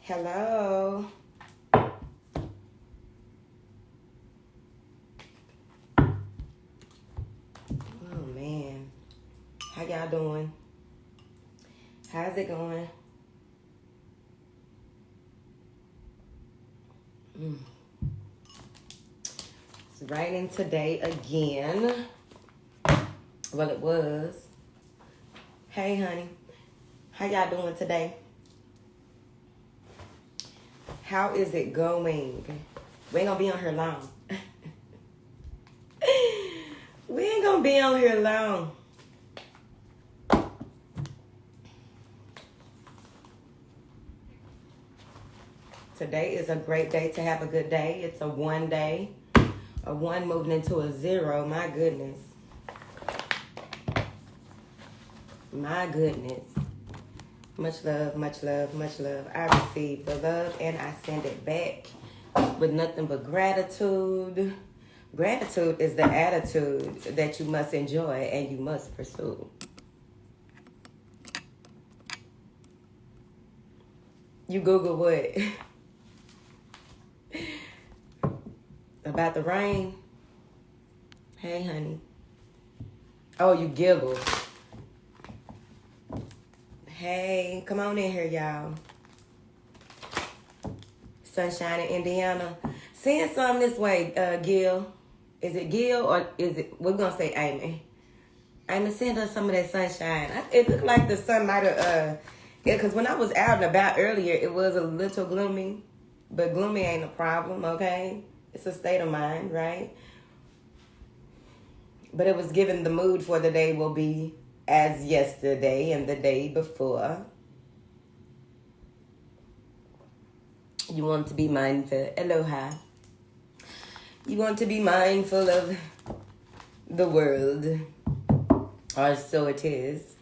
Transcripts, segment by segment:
Hello. Oh man, how y'all doing? How's it going? It's raining today again. Well, it was. Hey, honey. How y'all doing today? How is it going? We ain't gonna be on here long. We ain't gonna be on here long. Today is a great day to have a good day. It's a 1 day. A 1 moving into a 0. My goodness. My goodness. Much love, much love, much love. I receive the love and I send it back with nothing but gratitude. Gratitude is the attitude that you must enjoy and you must pursue. You Google what? About the rain? Hey, honey. Oh, you giggle. Hey, come on in here, y'all. Sunshine in Indiana. Send some this way, Gil. Is it Gil or is it, we're going to say Amy. Amy, send us some of that sunshine. It looked like the sun might have, because when I was out and about earlier, it was a little gloomy. But gloomy ain't a problem, okay? It's a state of mind, right? But it was given the mood for the day will be as yesterday and the day before. You want to be mindful. Aloha. You want to be mindful of the world. Or so it is.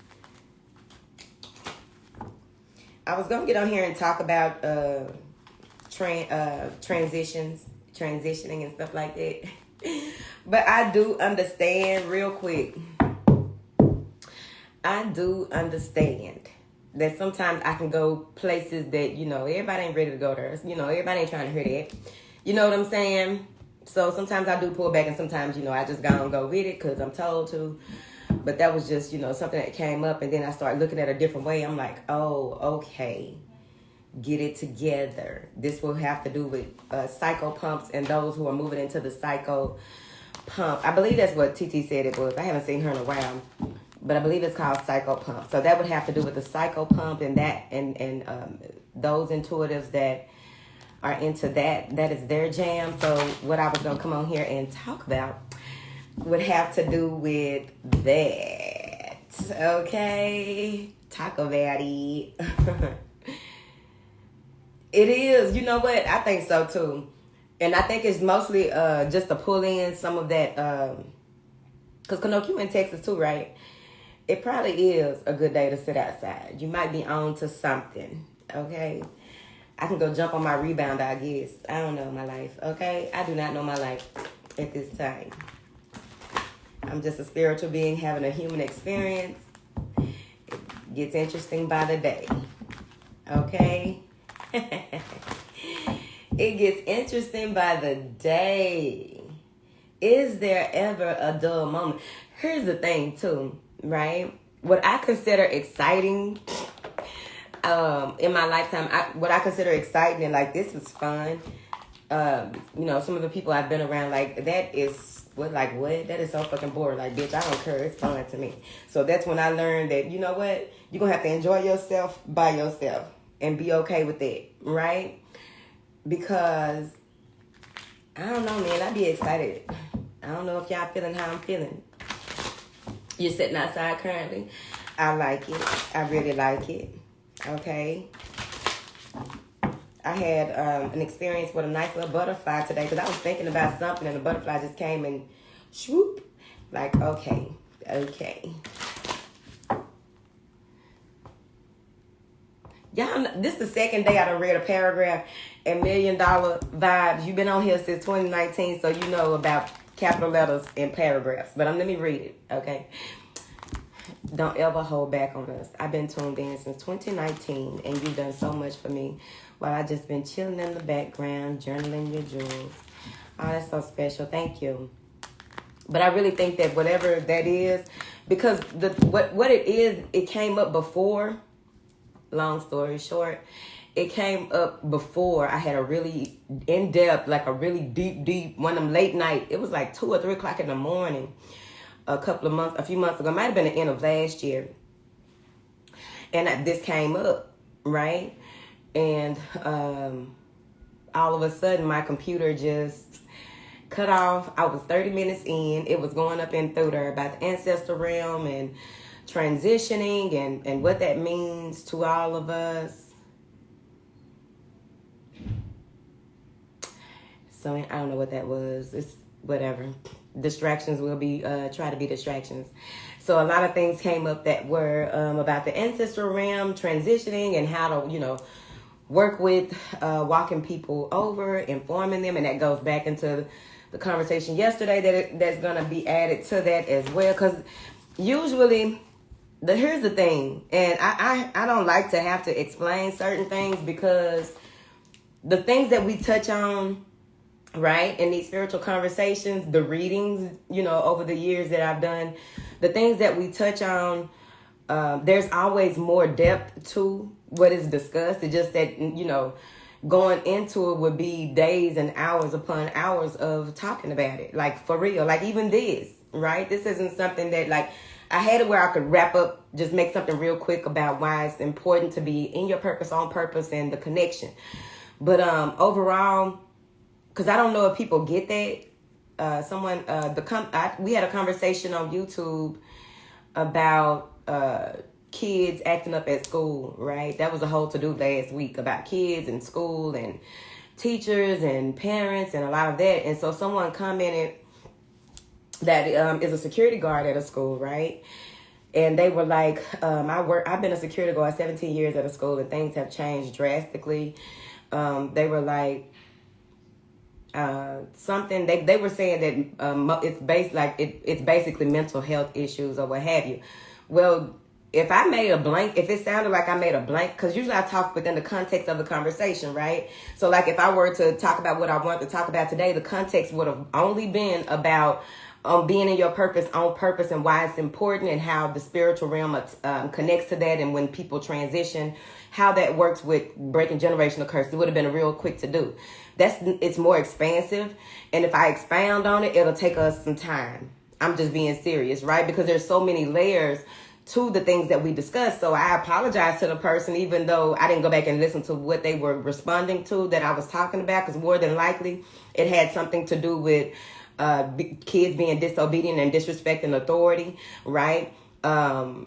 I was going to get on here and talk about transitioning and stuff like that. But I do understand real quick. I do understand that sometimes I can go places that, everybody ain't ready to go there. Everybody ain't trying to hear that. You know what I'm saying? So sometimes I do pull back and sometimes, I just go with it because I'm told to. But that was just, something that came up and then I started looking at it a different way. I'm like, oh, okay. Get it together. This will have to do with psycho pumps and those who are moving into the psycho pump. I believe that's what TT said it was. I haven't seen her in a while. But I believe it's called Psycho Pump. So that would have to do with the Psycho Pump and that and those intuitives that are into that. That is their jam. So what I was going to come on here and talk about would have to do with that. Okay? Talk about it. It is. You know what? I think so too. And I think it's mostly just to pull in some of that. Because Kanoki, you in Texas too, right? It probably is a good day to sit outside. You might be on to something, okay? I can go jump on my rebound, I guess. I don't know my life, okay? I do not know my life at this time. I'm just a spiritual being having a human experience. It gets interesting by the day, okay? It gets interesting by the day. Is there ever a dull moment? Here's the thing, too. Right? What I consider exciting in my lifetime, what I consider exciting and like this is fun. Some of the people I've been around, like that is what? That is so fucking boring. Like, bitch, I don't care. It's fun to me. So that's when I learned that, you know what? You're going to have to enjoy yourself by yourself and be okay with it. Right? Because I don't know, man. I be excited. I don't know if y'all feeling how I'm feeling. You're sitting outside currently. I like it. I really like it. Okay. I had an experience with a nice little butterfly today because I was thinking about something and the butterfly just came and swoop. Like, okay. Y'all, this is the second day I done read a paragraph and $1 Million Vibes. You've been on here since 2019, so you know about capital letters and paragraphs. But let me read it, okay? Don't ever hold back on us. I've been tuned in since 2019, and you've done so much for me while I just been chilling in the background, journaling your jewels. Oh, that's so special. Thank you. But I really think that whatever that is, because what it is, it came up before. Long story short, it came up before I had a really in-depth, like a really deep, one of them late night. It was like 2 or 3 o'clock in the morning. A few months ago, it might have been the end of last year. And this came up, right? And all of a sudden, my computer just cut off. I was 30 minutes in. It was going up and through there about the ancestor realm and transitioning and what that means to all of us. So I don't know what that was. It's whatever. Distractions will be, try to be distractions. So a lot of things came up that were about the ancestral realm, transitioning, and how to, work with walking people over, informing them. And that goes back into the conversation yesterday that's going to be added to that as well. Because usually, here's the thing, and I don't like to have to explain certain things, because the things that we touch on, right, in these spiritual conversations, the readings, over the years that I've done, the things that we touch on, there's always more depth to what is discussed. It's just that, going into it would be days and hours upon hours of talking about it. Like, for real, like even this, right? This isn't something that, like, I had it where I could wrap up, just make something real quick about why it's important to be in your purpose, on purpose, and the connection. But overall, because I don't know if people get that. We had a conversation on YouTube about kids acting up at school, right? That was a whole to-do last week about kids and school and teachers and parents and a lot of that. And so someone commented that is a security guard at a school, right? And they were like, I've been a security guard 17 years at a school, and things have changed drastically. They were like, something they were saying that it's basically mental health issues or what have you. Well, if I made a blank, if it sounded like I made a blank, because usually I talk within the context of the conversation, right? So like if I were to talk about what I wanted to talk about today, the context would have only been about being in your purpose, on purpose, and why it's important, and how the spiritual realm connects to that, and when people transition, how that works with breaking generational curses. It would have been a real quick to do. It's more expansive, and if I expound on it, it'll take us some time. I'm just being serious, right? Because there's so many layers to the things that we discussed. So I apologize to the person, even though I didn't go back and listen to what they were responding to that I was talking about, because more than likely it had something to do with kids being disobedient and disrespecting authority, right? Or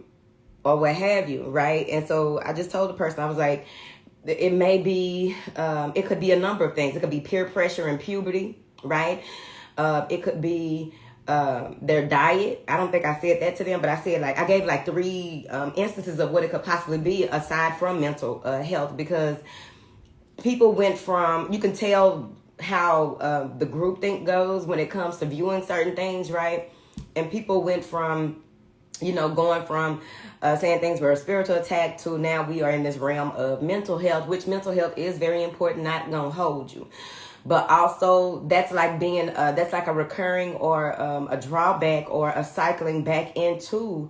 what have you, right? And so I just told the person, I was like, it may be, it could be a number of things. It could be peer pressure and puberty, right? It could be their diet. I don't think I said that to them, but I gave 3 instances of what it could possibly be aside from mental health, because people went from, you can tell how the groupthink goes when it comes to viewing certain things, right? And people went from, going from saying things were a spiritual attack to now we are in this realm of mental health, which mental health is very important, not gonna hold you. But also that's like being, that's like a recurring or a drawback or a cycling back into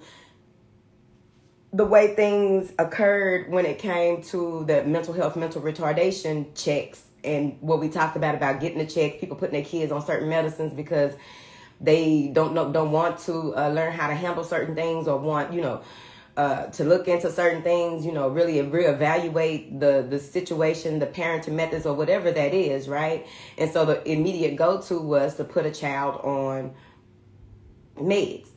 the way things occurred when it came to the mental health, mental retardation checks, and what we talked about getting the checks, people putting their kids on certain medicines because they don't want to learn how to handle certain things, or want, to look into certain things, really reevaluate the situation, the parenting methods, or whatever that is, right? And so the immediate go-to was to put a child on meds.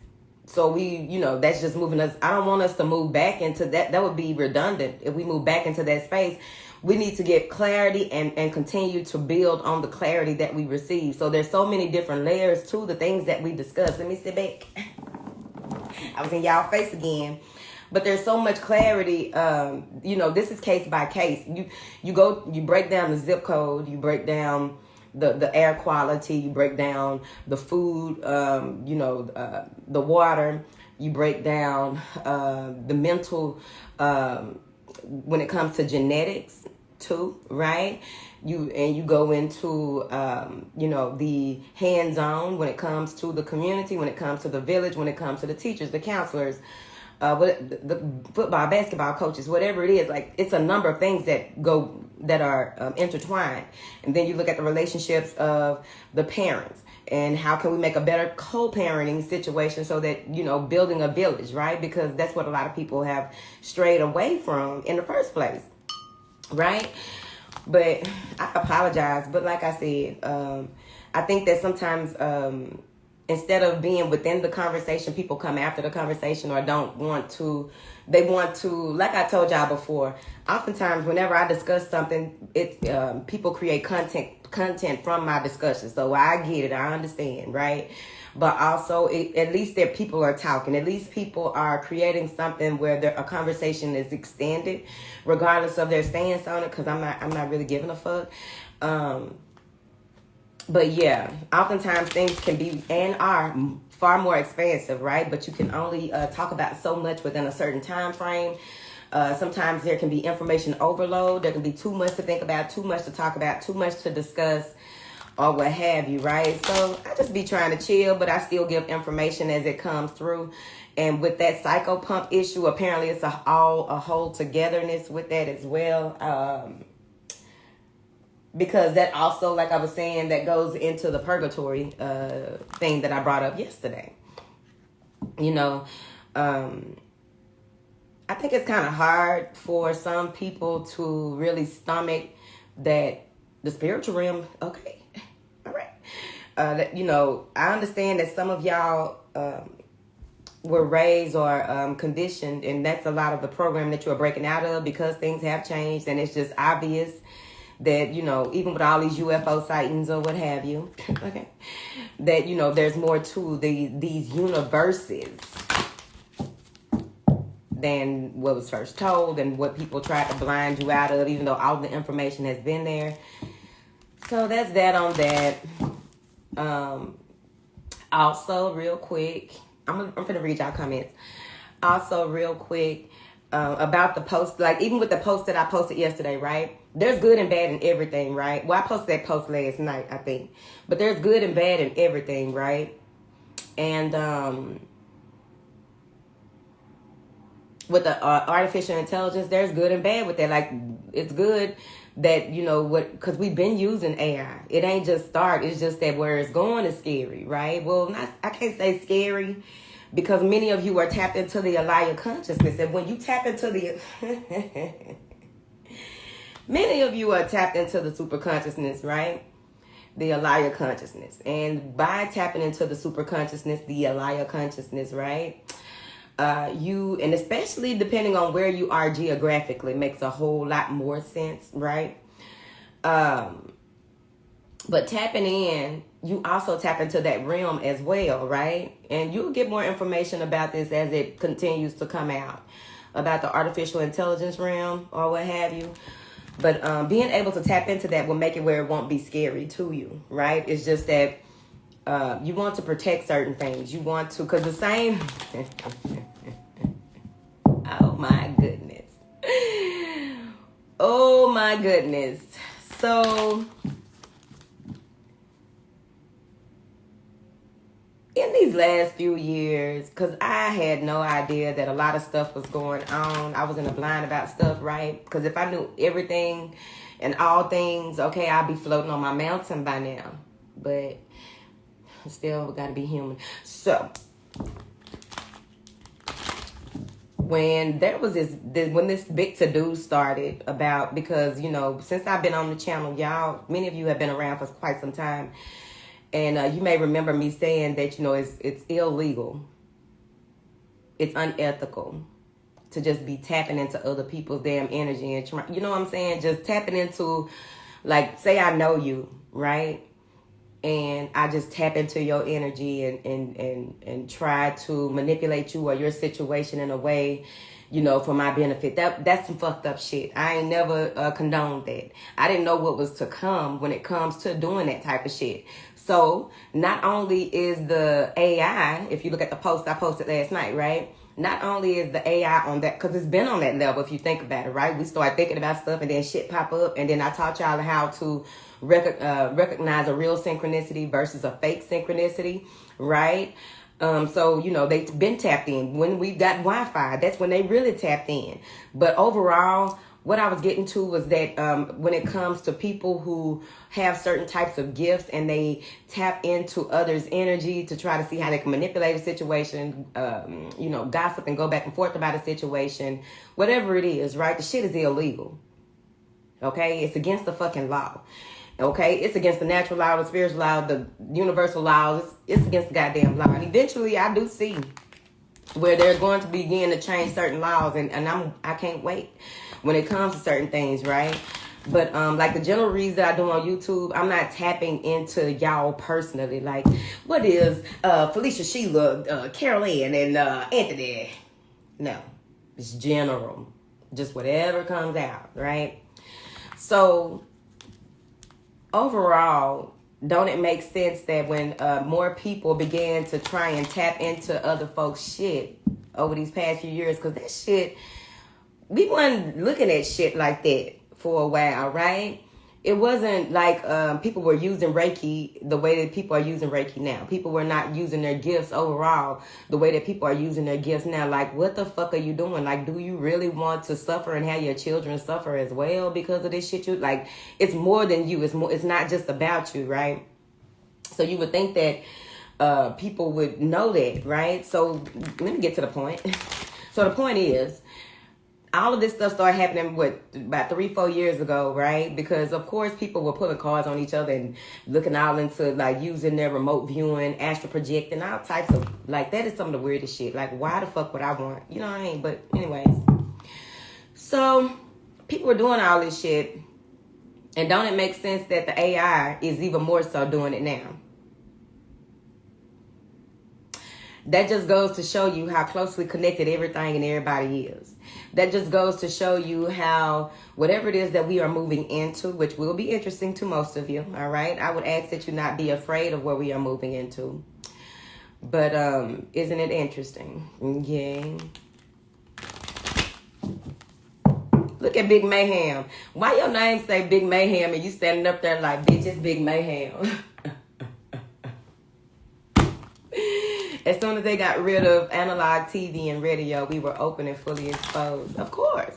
So we, that's just moving us. I don't want us to move back into that. That would be redundant if we move back into that space. We need to get clarity and continue to build on the clarity that we receive. So there's so many different layers to the things that we discuss. Let me sit back. I was in y'all face again. But there's so much clarity. This is case by case. You break down the zip code, you break down the air quality, you break down the food, the water, You break down the mental when it comes to genetics too, right? You go into the hands-on when it comes to the community, when it comes to the village, when it comes to the teachers, the counselors, the football, basketball coaches, whatever it is. Like, it's a number of things that are intertwined. And then you look at the relationships of the parents and how can we make a better co-parenting situation so that, building a village, right? Because that's what a lot of people have strayed away from in the first place, right? But I apologize. But like I said, I think that sometimes instead of being within the conversation, people come after the conversation or don't want to. They want to, like I told y'all before, oftentimes whenever I discuss something, people create content from my discussion. So I get it. I understand, right? But also, at least that people are talking. At least people are creating something where a conversation is extended, regardless of their stance on it. Because I'm not really giving a fuck. But yeah, oftentimes things can be and are far more expansive, right? But you can only talk about so much within a certain time frame. Sometimes there can be information overload. There can be too much to think about, too much to talk about, too much to discuss, or what have you, right? So I just be trying to chill, but I still give information as it comes through. And with that psycho pump issue, apparently it's a whole togetherness with that as well. Because that also, like I was saying, that goes into the purgatory thing that I brought up yesterday. I think it's kind of hard for some people to really stomach that the spiritual realm, okay, all right. I understand that some of y'all were raised or conditioned, and that's a lot of the program that you're breaking out of because things have changed, and it's just obvious that, even with all these UFO sightings or what have you, okay, that, there's more to these universes than what was first told and what people tried to blind you out of, even though all the information has been there. So that's that on that. Also, real quick, I'm going to read y'all comments. Also, real quick, about the post, like even with the post that I posted yesterday, right? There's good and bad in everything, right? Well, I posted that post last night, I think. But there's good and bad in everything, right? And with the artificial intelligence, there's good and bad with that. Like, it's good that, because we've been using AI. It ain't just start. It's just that where it's going is scary, right? Well, I can't say scary because many of you are tapped into the Alaya consciousness. And when you tap into the... Many of you are tapped into the super consciousness, right? The Alaya consciousness. And by tapping into the super consciousness, the Alaya consciousness, right? And especially depending on where you are geographically, makes a whole lot more sense, right? But tapping in, you also tap into that realm as well, right? And you'll get more information about this as it continues to come out, about the artificial intelligence realm or what have you. But being able to tap into that will make it where it won't be scary to you, right? It's just that you want to protect certain things. You want to, because the same... Oh, my goodness. Oh, my goodness. So... in these last few years, because I had no idea that a lot of stuff was going on. I was in the blind about stuff, right? Because if I knew everything and all things, okay, I'd be floating on my mountain by now. But still, we got to be human. So, when there was when this big to-do started about, because, since I've been on the channel, y'all, many of you have been around for quite some time. And you may remember me saying that, it's illegal. It's unethical to just be tapping into other people's damn energy. And you know what I'm saying? Just tapping into, like, say I know you, right? And I just tap into your energy and try to manipulate you or your situation in a way, for my benefit. That's some fucked up shit. I ain't never condoned that. I didn't know what was to come when it comes to doing that type of shit. So not only is the AI, if you look at the post I posted last night, right? Not only is the AI on that, because it's been on that level if you think about it, right? We start thinking about stuff and then shit pop up, and then I taught y'all how to recognize a real synchronicity versus a fake synchronicity, right? So, you know, they've been tapped in. When we got Wi-Fi, that's when they really tapped in. But overall, what I was getting to was that when it comes to people who have certain types of gifts and they tap into others' energy to try to see how they can manipulate a situation, you know, gossip and go back and forth about a situation, whatever it is, right? The shit is illegal. Okay? It's against the fucking law. Okay? It's against the natural law, the spiritual law, the universal laws. It's against the goddamn law. And eventually, I do see where they're going to begin to change certain laws, and I can't wait when it comes to certain things, right? But like the general reads that I do on YouTube, I'm not tapping into y'all personally. Like, what is Felicia, Sheila, Carol Ann, and Anthony? No, it's general, just whatever comes out, right? So overall, don't it make sense that when more people began to try and tap into other folks' shit over these past few years, because that shit, we weren't looking at shit like that for a while, right? It wasn't like people were using Reiki the way that people are using Reiki now. People were not using their gifts overall the way that people are using their gifts now. Like, what the fuck are you doing? Like, do you really want to suffer and have your children suffer as well because of this shit? You like, it's more than you. It's not just about you, right? So you would think that people would know that, right? So let me get to the point. So the point is, all of this stuff started happening, about 3-4 years ago, right? Because, of course, people were pulling cards on each other and looking all into, like, using their remote viewing, astral projecting, all types of, like, that is some of the weirdest shit. Like, why the fuck would I want? You know what I mean? But anyways. So, people were doing all this shit. And don't it make sense that the AI is even more so doing it now? That just goes to show you how closely connected everything and everybody is. That just goes to show you how whatever it is that we are moving into, which will be interesting to most of you, all right? I would ask that you not be afraid of where we are moving into. But isn't it interesting? Yeah. Look at Big Mayhem. Why your name say Big Mayhem and you standing up there like, bitch, it's Big Mayhem? As soon as they got rid of analog TV and radio, we were open and fully exposed. Of course.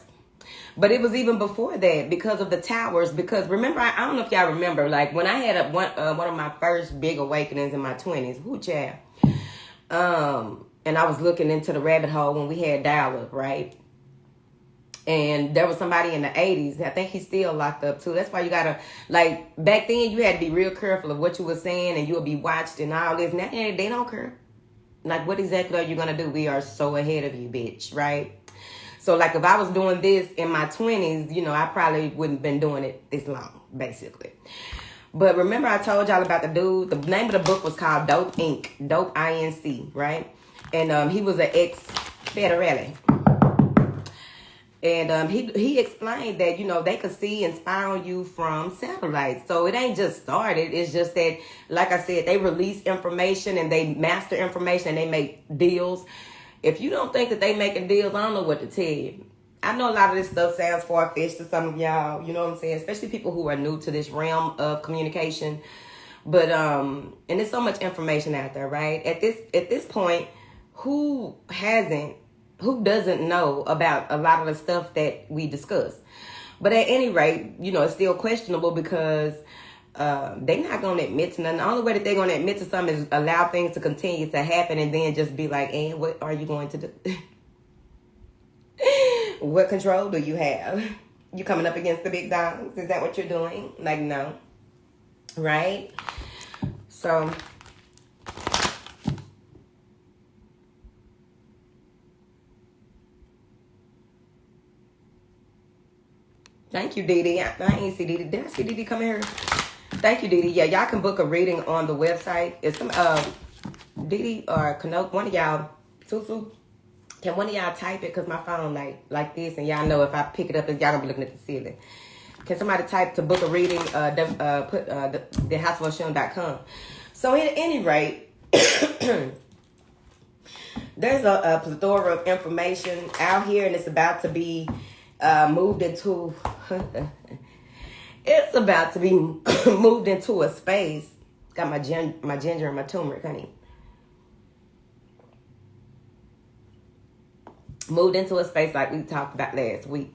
But it was even before that because of the towers. Because remember, I don't know if y'all remember, like when I had one of my first big awakenings in my 20s. Whoo, child. And I was looking into the rabbit hole when we had dial-up, right? And there was somebody in the 80s. I think he's still locked up too. That's why you gotta, like, back then you had to be real careful of what you were saying and you would be watched and all this. Now they don't care. Like, what exactly are you gonna do? We are so ahead of you, bitch, right? So, like, if I was doing this in my 20s, you know, I probably wouldn't have been doing it this long, basically. But remember I told y'all about the dude? The name of the book was called Dope Inc. Dope INC, right? And he was an ex-federale. And he explained that, you know, they could see and spy on you from satellites. So it ain't just started. It's just that, like I said, they release information and they master information and they make deals. If you don't think that they making deals, I don't know what to tell you. I know a lot of this stuff sounds far-fetched to some of y'all, you know what I'm saying? Especially people who are new to this realm of communication. But, and there's so much information out there, right? At this point, who doesn't know about a lot of the stuff that we discuss? But at any rate, you know, it's still questionable because they're not going to admit to nothing. The only way that they're going to admit to something is allow things to continue to happen and then just be like, and what are you going to do? What control do you have? You coming up against the big dogs? Is that what you're doing? Like, no. Right? So... Thank you, Dee Dee. I ain't see Dee Dee. Did I see Dee Dee come here? Thank you, Dee Dee. Yeah, y'all can book a reading on the website. It's some Dee Dee or Kanoke, one of y'all, Susu, can one of y'all type it? Because my phone like this, and y'all know if I pick it up, y'all gonna be looking at the ceiling. Can somebody type to book a reading? Put the houseofoshun.com. So at any rate, there's a plethora of information out here, and it's about to be moved into. It's about to be moved into a space. Got my ginger and my turmeric, honey. Moved into a space like we talked about last week.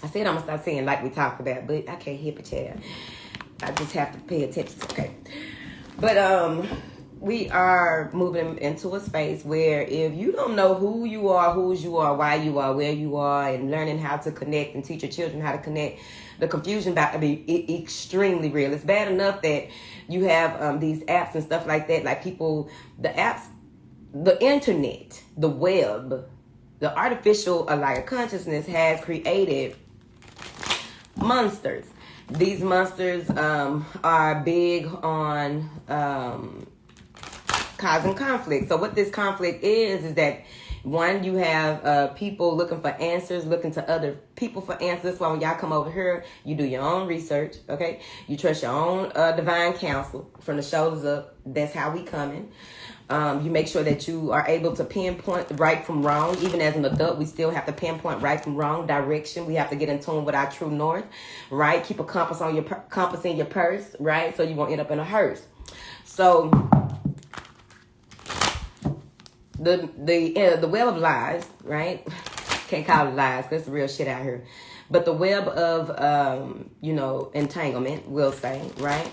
I said I'm gonna start saying like we talked about, but I can't hit the chair. I just have to pay attention. Okay, but we are moving into a space where if you don't know who you are, whose you are, why you are, where you are, and learning how to connect and teach your children how to connect, the confusion about to be extremely real. It's bad enough that you have these apps and stuff like that, like people, the apps, the internet, the web, the artificial like consciousness has created monsters. These monsters are big on causing conflict. So what this conflict is that one, you have people looking for answers, looking to other people for answers. That's why when y'all come over here, you do your own research, okay? You trust your own divine counsel from the shoulders up. That's how we coming. You make sure that you are able to pinpoint right from wrong. Even as an adult, we still have to pinpoint right from wrong, direction. We have to get in tune with our true north, right? Keep a compass on your compass in your purse, right? So you won't end up in a hearse. So the web of lies, right? Can't call it lies because it's the real shit out here. But the web of, entanglement, we'll say, right?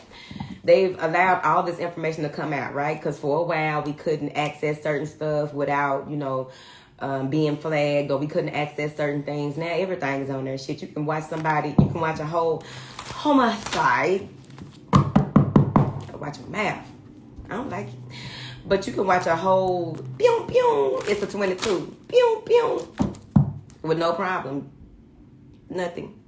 They've allowed all this information to come out, right? Because for a while, we couldn't access certain stuff without, being flagged, or we couldn't access certain things. Now, everything is on there. Shit, you can watch a whole homicide. Watch my mouth. I don't like it. But you can watch a whole, pew, pew, it's a 22, pew, pew, with no problem. Nothing.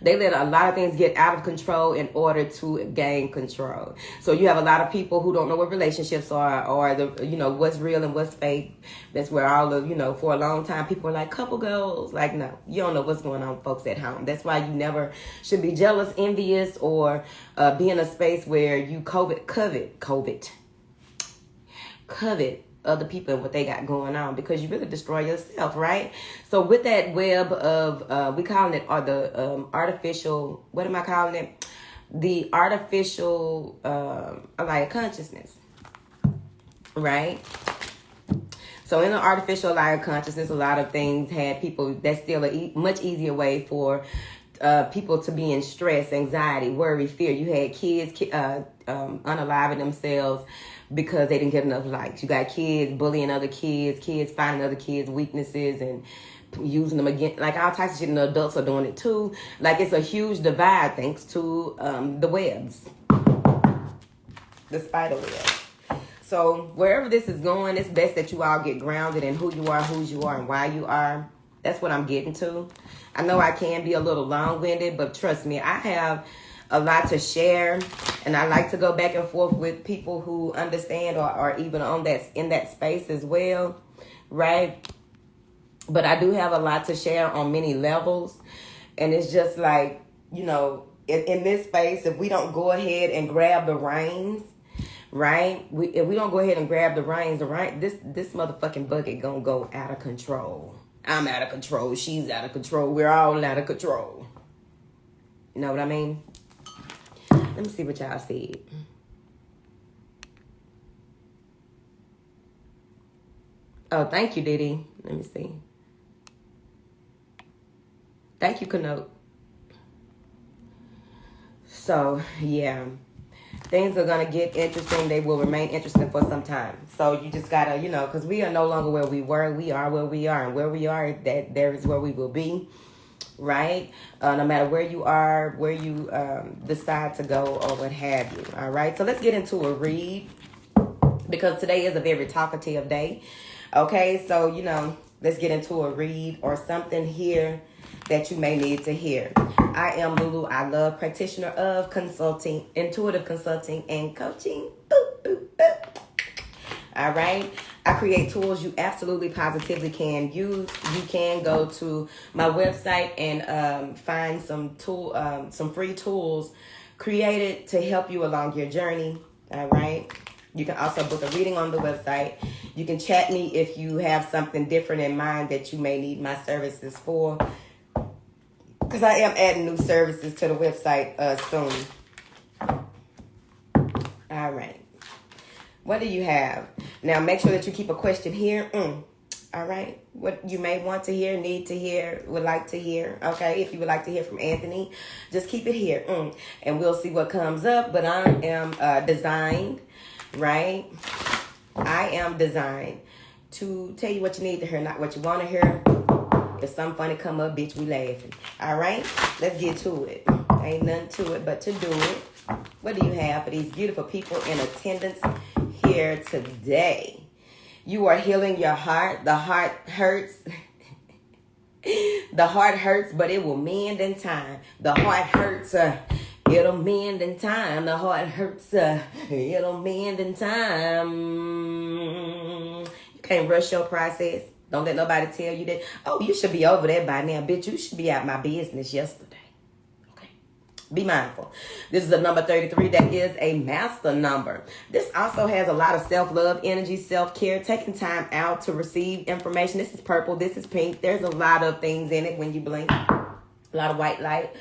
They let a lot of things get out of control in order to gain control. So you have a lot of people who don't know what relationships are, or what's real and what's fake. That's where all of, for a long time, people are like, couple goals. Like, no, you don't know what's going on, folks, at home. That's why you never should be jealous, envious, or be in a space where you covet other people and what they got going on, because you really destroy yourself, right? So with that web of, we calling it, or the artificial, what am I calling it? The artificial like consciousness, right? So in the artificial layer of consciousness, a lot of things had people, that's still a much easier way for people to be in stress, anxiety, worry, fear. You had kids unaliving themselves because they didn't get enough likes. You got kids bullying other kids, kids finding other kids' weaknesses and using them again. Like all types of shit, and the adults are doing it too. Like it's a huge divide thanks to the webs, the spider webs. So wherever this is going, it's best that you all get grounded in who you are, whose you are, and why you are. That's what I'm getting to. I know I can be a little long-winded, but trust me, I have a lot to share, and I like to go back and forth with people who understand or even in that space as well, right? But I do have a lot to share on many levels, and it's just like, in this space, if we don't go ahead and grab the reins, right? If we don't go ahead and grab the reins, this motherfucking bucket gonna go out of control. I'm out of control. She's out of control. We're all out of control. You know what I mean? Let me see what y'all said. Oh, thank you, Diddy. Let me see. Thank you, Kanote. So, yeah. Things are going to get interesting. They will remain interesting for some time. So you just got to, because we are no longer where we were. We are where we are. And where we are, that there is where we will be. Right? No matter where you are, where you decide to go or what have you. All right? So let's get into a read, because today is a very talkative day. Okay? So, let's get into a read or something here that you may need to hear. I am Lulu. I love practitioner of consulting, intuitive consulting, and coaching. Boop, boop, boop. All right. I create tools you absolutely positively can use. You can go to my website and find some free tools created to help you along your journey. All right. You can also book a reading on the website. You can chat me if you have something different in mind that you may need my services for. Because I am adding new services to the website soon. All right. What do you have? Now, make sure that you keep a question here. All right. What you may want to hear, need to hear, would like to hear. Okay. If you would like to hear from Anthony, just keep it here. And we'll see what comes up. But I am designed, right? I am designed to tell you what you need to hear, not what you want to hear. If something funny come up, bitch, we laughing. All right? Let's get to it. Ain't nothing to it but to do it. What do you have for these beautiful people in attendance here today? You are healing your heart. The heart hurts. The heart hurts, but it will mend in time. The heart hurts. It'll mend in time. The heart hurts. It'll mend in time. You can't rush your process. Don't let nobody tell you that, oh, you should be over there by now. Bitch, you should be out my business yesterday. Okay. Be mindful. This is a number 33 that is a master number. This also has a lot of self-love, energy, self-care, taking time out to receive information. This is purple. This is pink. There's a lot of things in it when you blink. A lot of white light.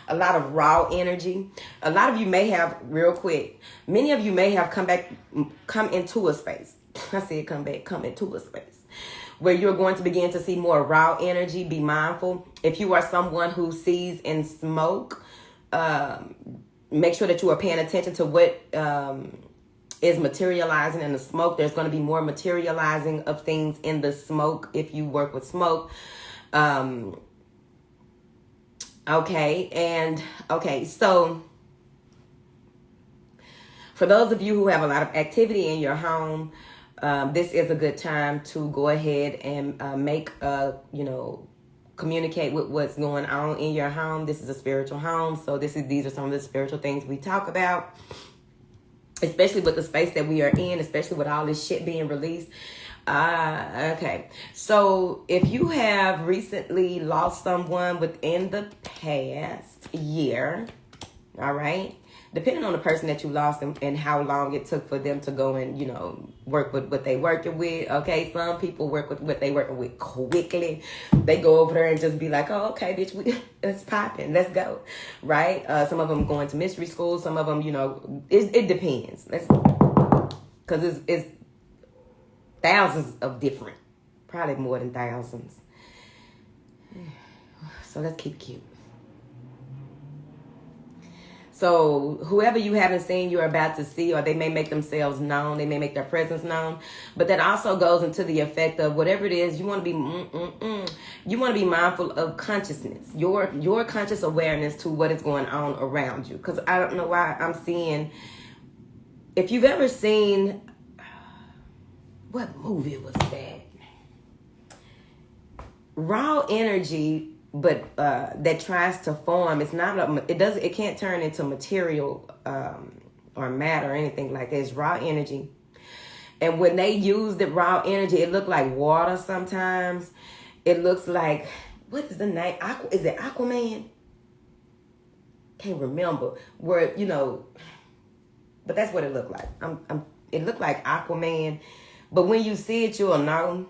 A lot of raw energy. A lot of you may have, real quick, many of you may have come into a space. I said come into a space where you're going to begin to see more raw energy. Be mindful. If you are someone who sees in smoke, make sure that you are paying attention to what is materializing in the smoke. There's going to be more materializing of things in the smoke if you work with smoke. So for those of you who have a lot of activity in your home, this is a good time to go ahead and communicate with what's going on in your home. This is a spiritual home, so these are some of the spiritual things we talk about, especially with the space that we are in, especially with all this shit being released. Okay. So if you have recently lost someone within the past year, all right, depending on the person that you lost and how long it took for them to go and, work with what they working with. Okay. Some people work with what they working with quickly. They go over there and just be like, oh, okay, bitch, it's popping. Let's go. Right. Some of them going to mystery school. Some of them, it depends. Because it's thousands of different, probably more than thousands. So let's keep cute. So whoever you haven't seen, you're about to see, or they may make themselves known. They may make their presence known. But that also goes into the effect of whatever it is, you want to be, you want to be mindful of consciousness, your conscious awareness to what is going on around you. Because I don't know why I'm seeing, if you've ever seen, what movie was that? Raw energy, but that tries to form. It's not. It can't turn into material or matter or anything like that. It's raw energy, and when they use the raw energy, it looks like water. Sometimes it looks like, what is the name? Is it Aquaman? Can't remember where but that's what it looked like. It looked like Aquaman. But when you see it, you'll know.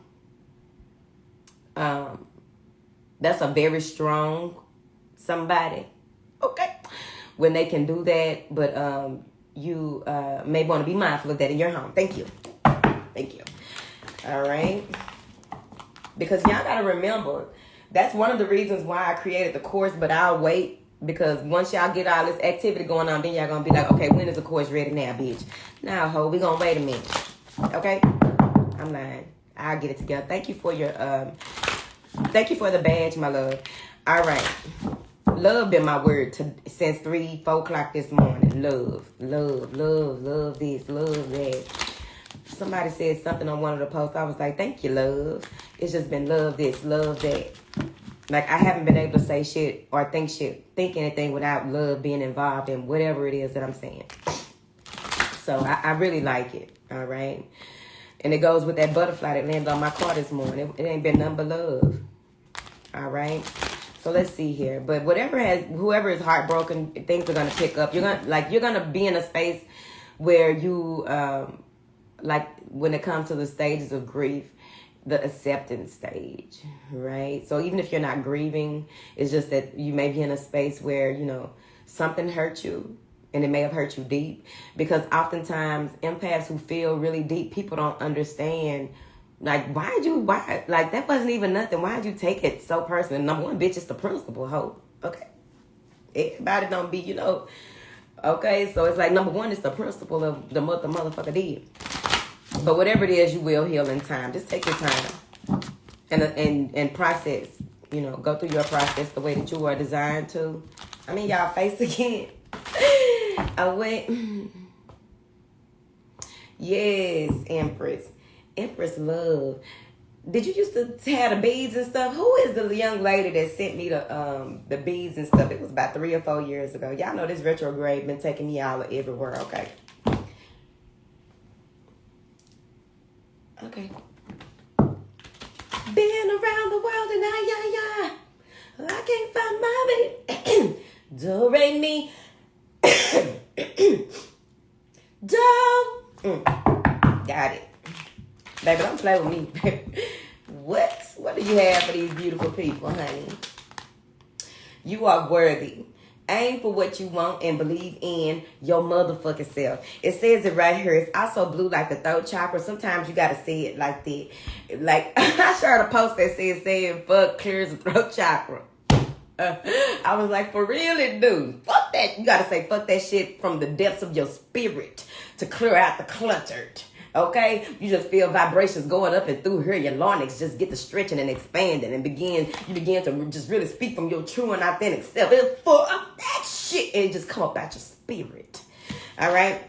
That's a very strong somebody. Okay. When they can do that. But you may want to be mindful of that in your home. Thank you. Thank you. All right. Because y'all got to remember, that's one of the reasons why I created the course. But I'll wait. Because once y'all get all this activity going on, then y'all going to be like, okay, when is the course ready now, bitch? Now, ho, we going to wait a minute. Okay? I'm lying. I'll get it together. Thank you for thank you for the badge, my love. All right. Love been my word since 3, 4 o'clock this morning. Love this, love that. Somebody said something on one of the posts. I was like, thank you, love. It's just been love this, love that. Like, I haven't been able to say shit or think anything without love being involved in whatever it is that I'm saying. So I really like it. All right. And it goes with that butterfly that landed on my car this morning. It ain't been nothing but love. All right. So let's see here. But whoever is heartbroken, things are gonna pick up. You're gonna be in a space where you like when it comes to the stages of grief, the acceptance stage, right? So even if you're not grieving, it's just that you may be in a space where, you know, something hurt you. And it may have hurt you deep, because oftentimes empaths who feel really deep, people don't understand. Like, why? Like, that wasn't even nothing. Why'd you take it so personal? Number one, bitch, it's the principle, ho. Okay. Everybody don't be, you know. Okay, so it's like, number one, it's the principle of the motherfucker did. But whatever it is, you will heal in time. Just take your time and process. You know, go through your process the way that you are designed to. I mean, y'all face again. I went. Yes, Empress Love. Did you used to have the beads and stuff? Who is the young lady that sent me the beads and stuff? It was about 3 or 4 years ago. Y'all know this retrograde been taking me all everywhere. Okay. Been around the world and I can't find my baby. Do re mi. Got it. Baby, don't play with me. What do you have for these beautiful people, honey? You are worthy. Aim for what you want and believe in your motherfucking self. It says it right here. It's also blue like the throat chakra. Sometimes you gotta say it like that. Like, I shared a post that says saying fuck clears the throat chakra. I was like, for real it do. Fuck that. You gotta say fuck that shit from the depths of your spirit to clear out the cluttered. Okay? You just feel vibrations going up and through here. Your larynx just get to stretching and expanding, and you begin to just really speak from your true and authentic self. It'll full up that shit and it just come up out your spirit. All right?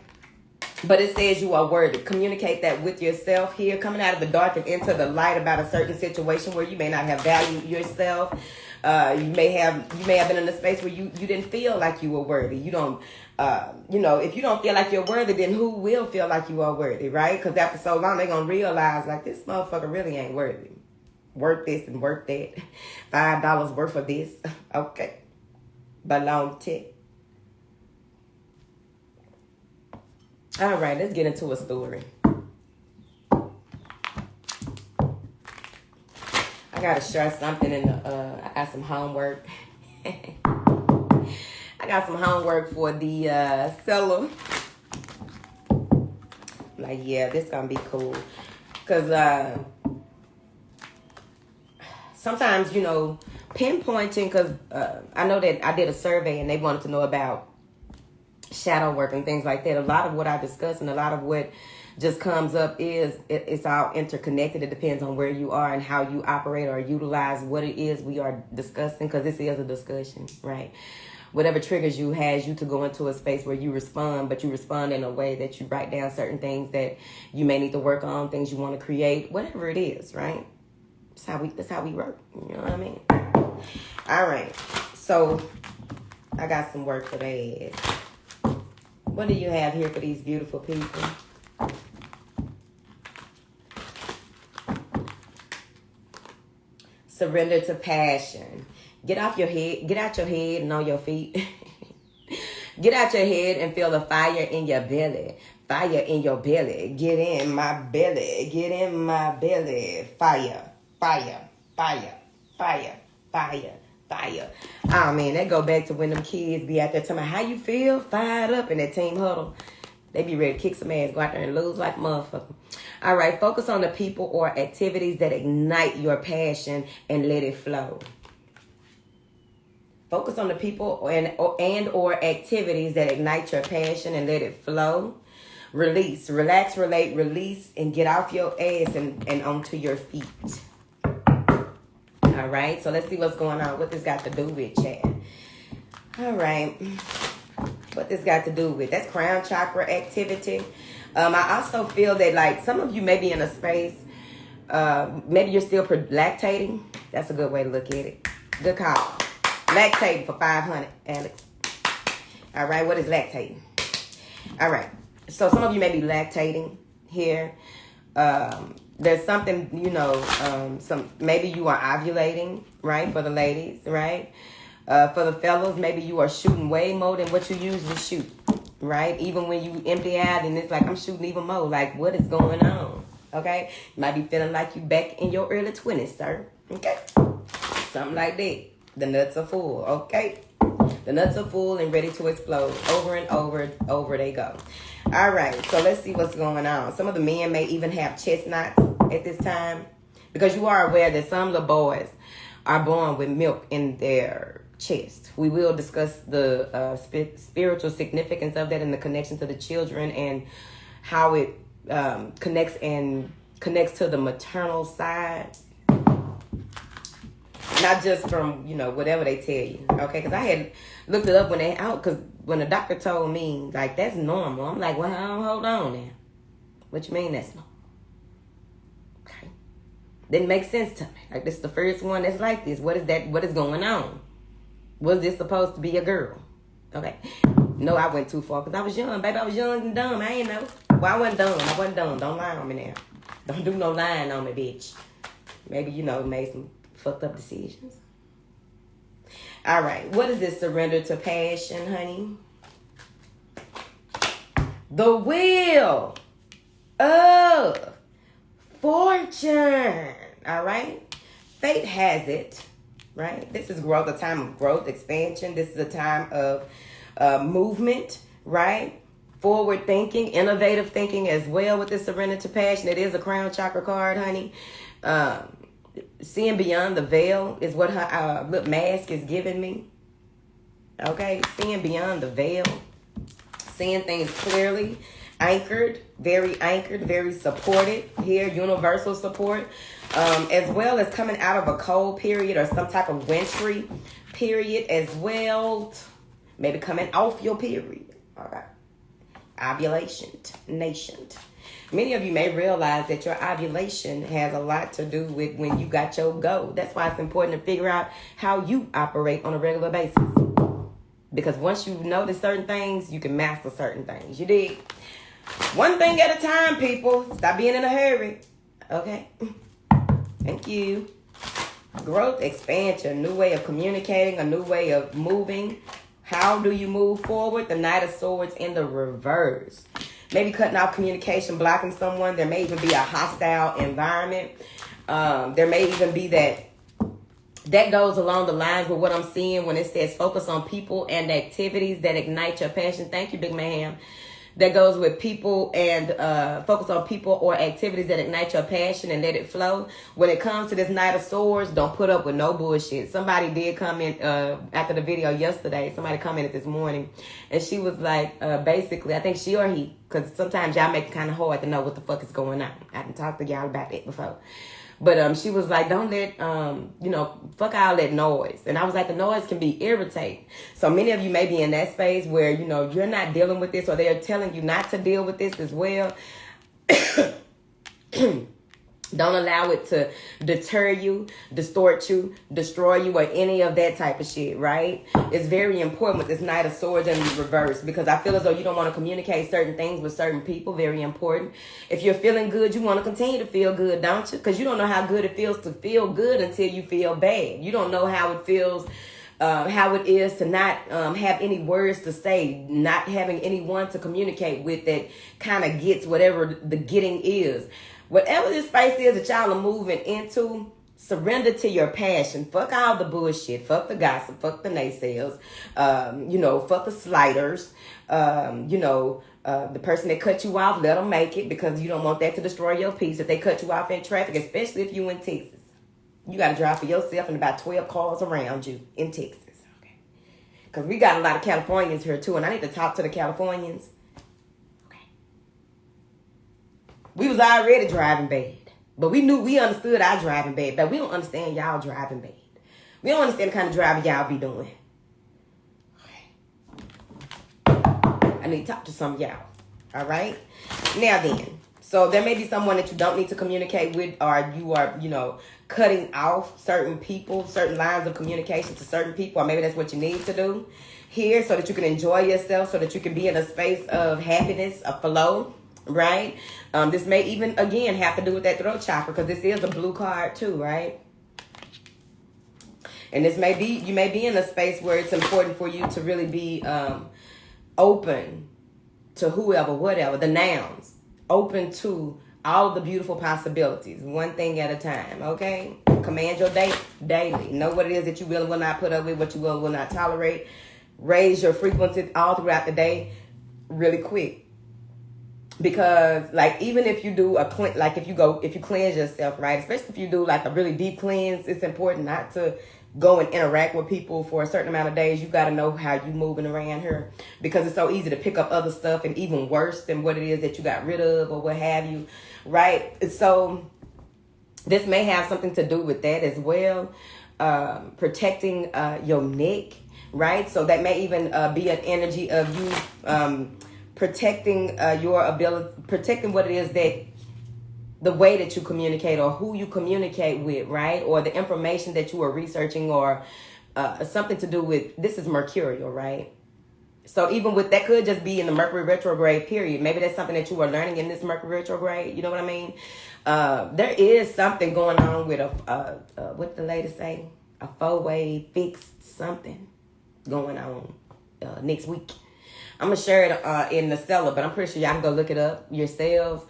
But it says you are worthy. Communicate that with yourself here. Coming out of the dark and into the light about a certain situation where you may not have valued yourself. You may have been in a space where you didn't feel like you were worthy. You don't, if you don't feel like you're worthy, then who will feel like you are worthy, right? Because after so long, they're going to realize, like, this motherfucker really ain't worthy. Worth this and worth that. $5 worth of this. Okay. Belong to. All right, let's get into a story. I gotta share something in I got some homework. I got some homework for the seller. Like, yeah, this gonna be cool. Cause sometimes, pinpointing, cause I know that I did a survey and they wanted to know about shadow work and things like that. A lot of what I discuss and a lot of what just comes up it's all interconnected. It depends on where you are and how you operate or utilize what it is we are discussing, because this is a discussion, right? Whatever triggers you has you to go into a space where you respond, but you respond in a way that you write down certain things that you may need to work on, things you want to create, whatever it is, right? That's how we work. You know what I mean? All right. So I got some work for that. What do you have here for these beautiful people? Surrender to passion. Get out your head and on your feet. Get out your head and feel the fire in your belly. Fire in your belly. Get in my belly. Get in my belly. Fire. Fire. Fire. Fire. Fire. Fire. Oh man, that go back to when them kids be out there telling me how you feel, fired up in that team huddle. They be ready to kick some ass, go out there and lose like a motherfucker. All right, focus on the people or activities that ignite your passion and let it flow. Focus on the people and or activities that ignite your passion and let it flow. Release, relax, relate, release, and get off your ass and onto your feet. All right, so let's see what's going on. What this got to do with, chat? All right, what this got to do with? That's crown chakra activity. I also feel that, like, some of you may be in a space, maybe you're still lactating. That's a good way to look at it. Good call. Lactating for 500, Alex. All right, what is lactating? All right, so some of you may be lactating here. There's something, you know, maybe you are ovulating, right, for the ladies, right? For the fellas, maybe you are shooting way more than what you usually shoot, right? Even when you empty out and it's like, I'm shooting even more. Like, what is going on? Okay? You might be feeling like you back in your early 20s, sir. Okay? Something like that. The nuts are full, okay? The nuts are full and ready to explode. Over and over they go. All right, so let's see what's going on. Some of the men may even have chestnuts at this time, because you are aware that some little boys are born with milk in their chest. We will discuss the spiritual significance of that and the connection to the children and how it connects to the maternal side. Not just from, you know, whatever they tell you, okay? Because I had looked it up because when the doctor told me, like, that's normal. I'm like, well, hold on now. What you mean that's normal? Okay. Didn't make sense to me. Like, this is the first one that's like this. What is that? What is going on? Was this supposed to be a girl? Okay. No, I went too far because I was young, baby. I was young and dumb. I ain't know. Well, I wasn't dumb. Don't lie on me now. Don't do no lying on me, bitch. Maybe, you know, made some fucked up decisions. All right. What is this surrender to passion, honey? The wheel of fortune. All right. Fate has it. Right. This is growth, a time of growth, expansion. This is a time of movement. Right. Forward thinking, innovative thinking as well with this surrender to passion. It is a crown chakra card, honey. Seeing beyond the veil is what her lip mask is giving me. Okay, seeing beyond the veil, seeing things clearly, anchored, very supported here, universal support, as well as coming out of a cold period or some type of wintry period as well. Maybe coming off your period. Okay, ovulation, nation. Many of you may realize that your ovulation has a lot to do with when you got your go. That's why it's important to figure out how you operate on a regular basis. Because once you notice certain things, you can master certain things. You dig? One thing at a time, people. Stop being in a hurry. Okay? Thank you. Growth, expansion, new way of communicating, a new way of moving. How do you move forward? The Knight of Swords in the reverse. Maybe cutting off communication, blocking someone. There may even be a hostile environment. There may even be that goes along the lines with what I'm seeing when it says focus on people and activities that ignite your passion. Thank you, big man. That goes with people and focus on people or activities that ignite your passion and let it flow. When it comes to this Knight of Swords, don't put up with no bullshit. Somebody did comment after the video yesterday. Somebody commented this morning. And she was like, basically, I think she or he, because sometimes y'all make it kind of hard to know what the fuck is going on. I haven't talked to y'all about that before. But she was like, don't let, fuck all that noise. And I was like, the noise can be irritating. So many of you may be in that space where, you know, you're not dealing with this or they're telling you not to deal with this as well. Don't allow it to deter you, distort you, destroy you, or any of that type of shit, right? It's very important with this Knight of Swords in reverse because I feel as though you don't want to communicate certain things with certain people. Very important. If you're feeling good, you want to continue to feel good, don't you? Because you don't know how good it feels to feel good until you feel bad. You don't know how it feels, how it is to not have any words to say, not having anyone to communicate with that kind of gets whatever the getting is. Whatever this space is that y'all are moving into, surrender to your passion. Fuck all the bullshit. Fuck the gossip. Fuck the naysayers. Fuck the sliders. The person that cut you off, let them make it because you don't want that to destroy your peace. If they cut you off in traffic, especially if you in Texas, you got to drive for yourself and about 12 cars around you in Texas. Okay? Because we got a lot of Californians here too, and I need to talk to the Californians. We was already driving bad. But we understood our driving bad. But we don't understand y'all driving bad. We don't understand the kind of driving y'all be doing. I need to talk to some of y'all. All right? Now then. So there may be someone that you don't need to communicate with, or you are, cutting off certain people, certain lines of communication to certain people, or maybe that's what you need to do here so that you can enjoy yourself, so that you can be in a space of happiness, a flow. right? This may even, again, have to do with that throat chakra, because this is a blue card too, right? And this may be, you may be in a space where it's important for you to really be open to whoever, whatever, the nouns. Open to all the beautiful possibilities, one thing at a time, okay? Command your day daily. Know what it is that you will and will not put up with, what you will and will not tolerate. Raise your frequency all throughout the day really quick. Because, like, even if you do if you cleanse yourself, right? Especially if you do like a really deep cleanse, it's important not to go and interact with people for a certain amount of days. You got to know how you moving around here, because it's so easy to pick up other stuff, and even worse than what it is that you got rid of or what have you, right? So this may have something to do with that as well. Protecting your neck, right? So that may even be an energy of you protecting your ability, protecting what it is that, the way that you communicate or who you communicate with, right? Or the information that you are researching, or something to do with, this is Mercurial, right? So even with, that could just be in the Mercury retrograde period. Maybe that's something that you are learning in this Mercury retrograde. You know what I mean? There is something going on with what did the lady say? A 4-way fixed something going on next week. I'm going to share it in the cellar, but I'm pretty sure y'all can go look it up yourselves.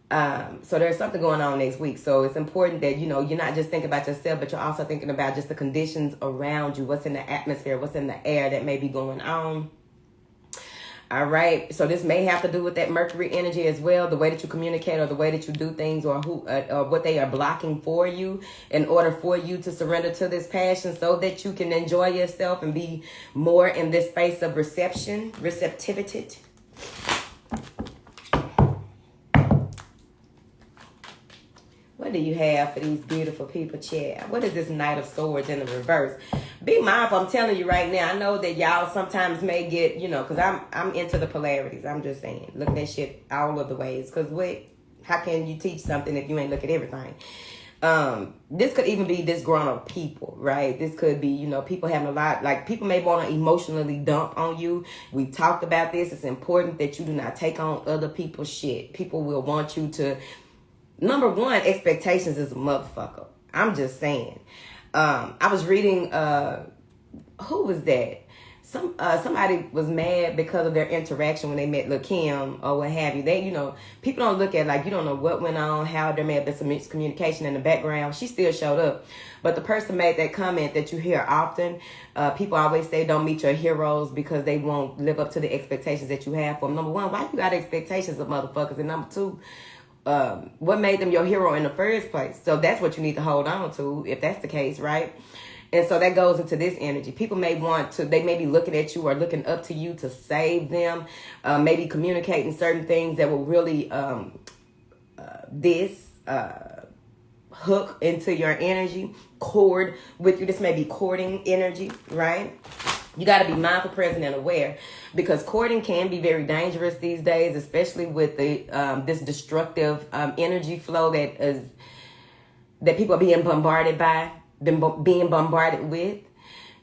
So there's something going on next week. So it's important that, you know, you're not just thinking about yourself, but you're also thinking about just the conditions around you, what's in the atmosphere, what's in the air that may be going on. All right. So this may have to do with that Mercury energy as well, the way that you communicate, or the way that you do things, or who, or what they are blocking for you, in order for you to surrender to this passion, so that you can enjoy yourself and be more in this space of receptivity. What do you have for these beautiful people, Chad? What is this Knight of Swords in the reverse? Be mindful. I'm telling you right now. I know that y'all sometimes may get, you know, because I'm into the polarities. I'm just saying, look at that shit all of the ways. Because how can you teach something if you ain't look at everything? This could even be disgruntled people, right? This could be, you know, people having a lot, like, people may want to emotionally dump on you. We talked about this. It's important that you do not take on other people's shit. People will want you to. Number one, expectations is a motherfucker. I'm just saying. I was reading, who was that? Somebody was mad because of their interaction when they met Lil Kim or what have you. They, you know, people don't look at, like, you don't know what went on, how there may have been some miscommunication in the background. She still showed up. But the person made that comment that you hear often. People always say don't meet your heroes because they won't live up to the expectations that you have for them. Number one, why you got expectations of motherfuckers? And number two, what made them your hero in the first place? So that's what you need to hold on to, if that's the case, right? And so that goes into this energy. People may want to, they may be looking at you or looking up to you to save them, maybe communicating certain things that will really hook into your energy, cord with you. This may be courting energy, right? You got to be mindful, present, and aware, because courting can be very dangerous these days, especially with the this destructive energy flow that people are being bombarded with.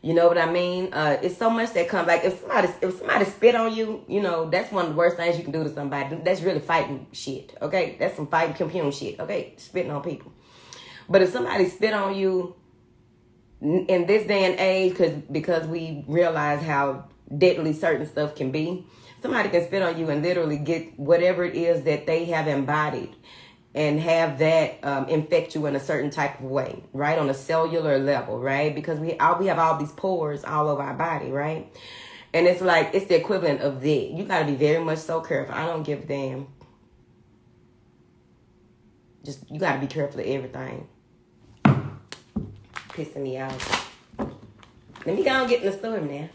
You know what I mean? It's so much that comes. Like if somebody spit on you, you know, that's one of the worst things you can do to somebody. That's really fighting shit. Okay, that's some fighting computer shit. Okay, spitting on people. But if somebody spit on you, in this day and age, because we realize how deadly certain stuff can be, somebody can spit on you and literally get whatever it is that they have embodied and have that infect you in a certain type of way, right? On a cellular level, right? Because we have all these pores all over our body, right? And it's like, it's the equivalent of that. You got to be very much so careful. I don't give a damn. Just, you got to be careful of everything. Pissing me off. Let me go and get in the story now.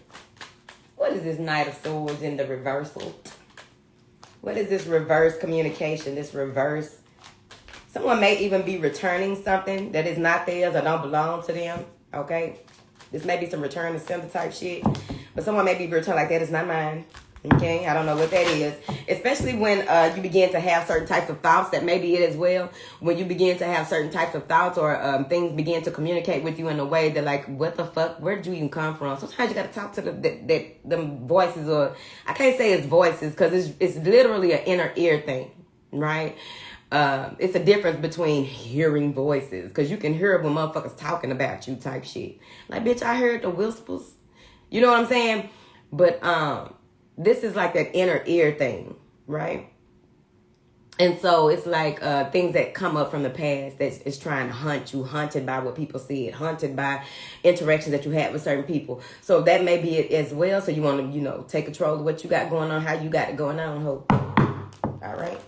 What is this Knight of Swords in the reversal? What is this reverse communication? This reverse. Someone may even be returning something that is not theirs or don't belong to them. Okay? This may be some return to sender type shit. But someone may be returning like, that is not mine. Okay, I don't know what that is. Especially when you begin to have certain types of thoughts, that may be it as well. When you begin to have certain types of thoughts or things begin to communicate with you in a way that like, what the fuck? Where did you even come from? Sometimes you got to talk to them voices, or I can't say it's voices because it's literally an inner ear thing, right? It's a difference between hearing voices because you can hear when motherfuckers talking about you type shit. Like, bitch, I heard the whispers. You know what I'm saying? But this is like that inner ear thing, right? And so it's like things that come up from the past that is trying to hunt you, hunted by what people said, hunted by interactions that you had with certain people. So that may be it as well. So you want to, take control of what you got going on, how you got it going on, hope. All right.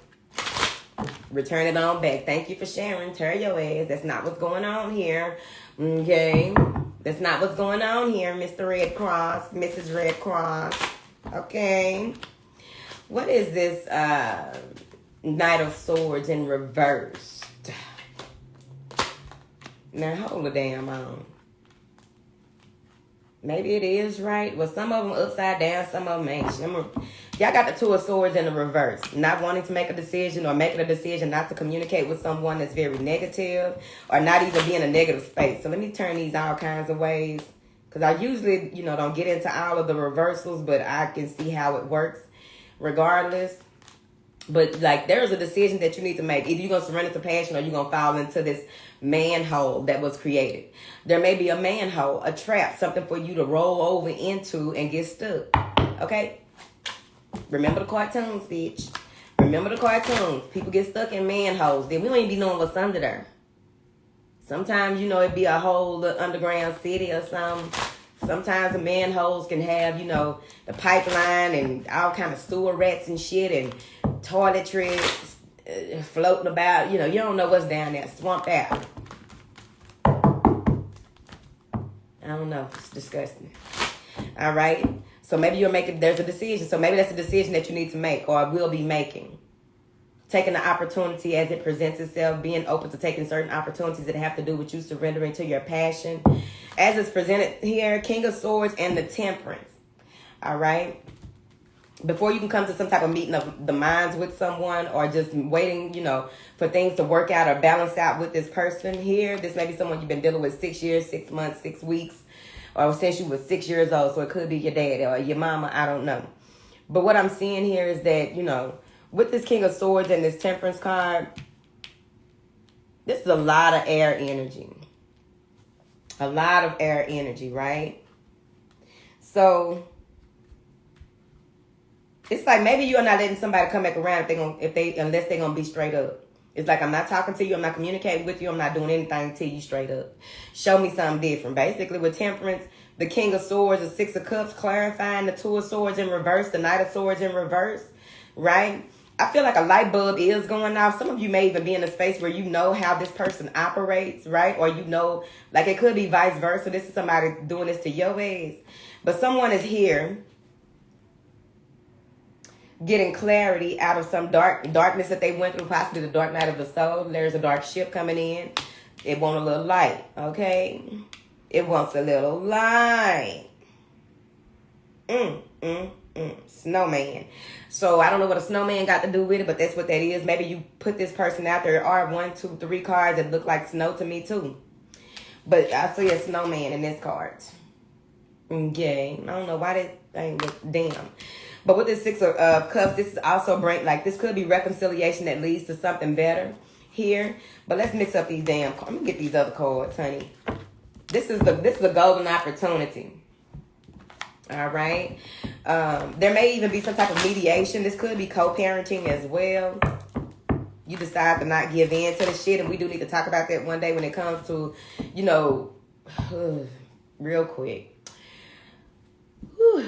Return it on back. Thank you for sharing. Turn your ass. That's not what's going on here. Okay. That's not what's going on here, Mr. Red Cross, Mrs. Red Cross. Okay. What is this Knight of Swords in reverse? Now hold the damn on. Maybe it is right. Well, some of them upside down, some of them ain't. Y'all got the Two of Swords in the reverse. Not wanting to make a decision or making a decision not to communicate with someone that's very negative or not even be in a negative space. So let me turn these all kinds of ways. Because I usually, don't get into all of the reversals, but I can see how it works regardless. But, like, there's a decision that you need to make. Either you're going to surrender to passion or you're going to fall into this manhole that was created. There may be a manhole, a trap, something for you to roll over into and get stuck. Okay? Remember the cartoons, bitch. Remember the cartoons. People get stuck in manholes. Then we don't even be knowing what's under there. Sometimes, it'd be a whole underground city or something. Sometimes the manholes can have, the pipeline and all kind of sewer rats and shit and toiletries floating about. You don't know what's down there. Swamped out. I don't know. It's disgusting. All right. So maybe there's a decision. So maybe that's a decision that you need to make or will be making. Taking the opportunity as it presents itself, being open to taking certain opportunities that have to do with you surrendering to your passion. As it's presented here, King of Swords and the Temperance. All right. Before you can come to some type of meeting of the minds with someone or just waiting, for things to work out or balance out with this person here. This may be someone you've been dealing with 6 years, 6 months, 6 weeks, or since you were 6 years old. So it could be your dad or your mama. I don't know. But what I'm seeing here is that, with this King of Swords and this Temperance card, this is a lot of air energy. A lot of air energy, right? So it's like maybe you're not letting somebody come back around unless they're gonna be straight up. It's like, I'm not talking to you, I'm not communicating with you, I'm not doing anything to you straight up. Show me something different. Basically with Temperance, the King of Swords, the Six of Cups, clarifying the Two of Swords in reverse, the Knight of Swords in reverse, right? I feel like a light bulb is going off. Some of you may even be in a space where you know how this person operates, right? Or like it could be vice versa. This is somebody doing this to your ass. But someone is here getting clarity out of some darkness that they went through, possibly the dark night of the soul. There's a dark ship coming in. It wants a little light, okay? It wants a little light. Snowman. So I don't know what a snowman got to do with it, but that's what that is. Maybe you put this person out there. There are 1, 2, 3 cards that look like snow to me too. But I see a snowman in this card. Okay. I don't know why that thing look damn. But with this Six of Cups, this is also this could be reconciliation that leads to something better here. But let's mix up these damn cards. Let me get these other cards, honey. This is the golden opportunity. All right. There may even be some type of mediation. This could be co-parenting as well. You decide to not give in to the shit, and we do need to talk about that one day when it comes to, real quick. Whew.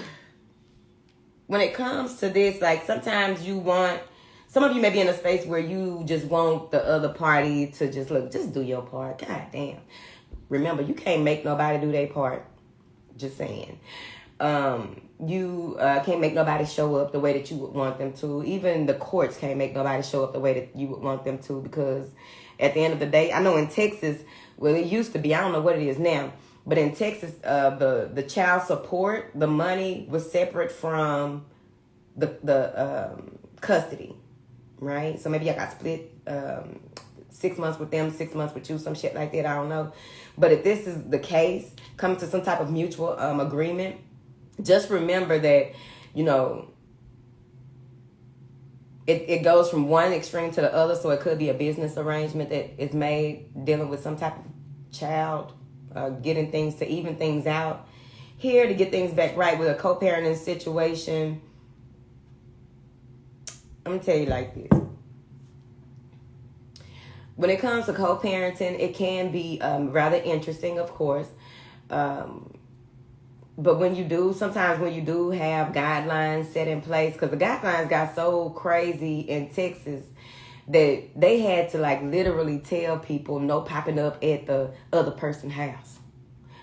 When it comes to this, like sometimes some of you may be in a space where you just want the other party to just do your part. God damn. Remember, you can't make nobody do their part. Just saying. You can't make nobody show up the way that you would want them to. Even the courts can't make nobody show up the way that you would want them to, because at the end of the day, I know in Texas, well, it used to be, I don't know what it is now, but in Texas, the child support, the money was separate from the custody, right? So maybe I got split 6 months with them, 6 months with you, some shit like that. I don't know. But if this is the case, come to some type of mutual agreement, just remember that, you know, it goes from one extreme to the other. So it could be a business arrangement that is made dealing with some type of child, getting things to even things out. Here to get things back right with a co-parenting situation. I'm gonna tell you like this. When it comes to co-parenting, it can be rather interesting, of course. But sometimes when you do have guidelines set in place, because the guidelines got so crazy in Texas that they had to like literally tell people no popping up at the other person's house.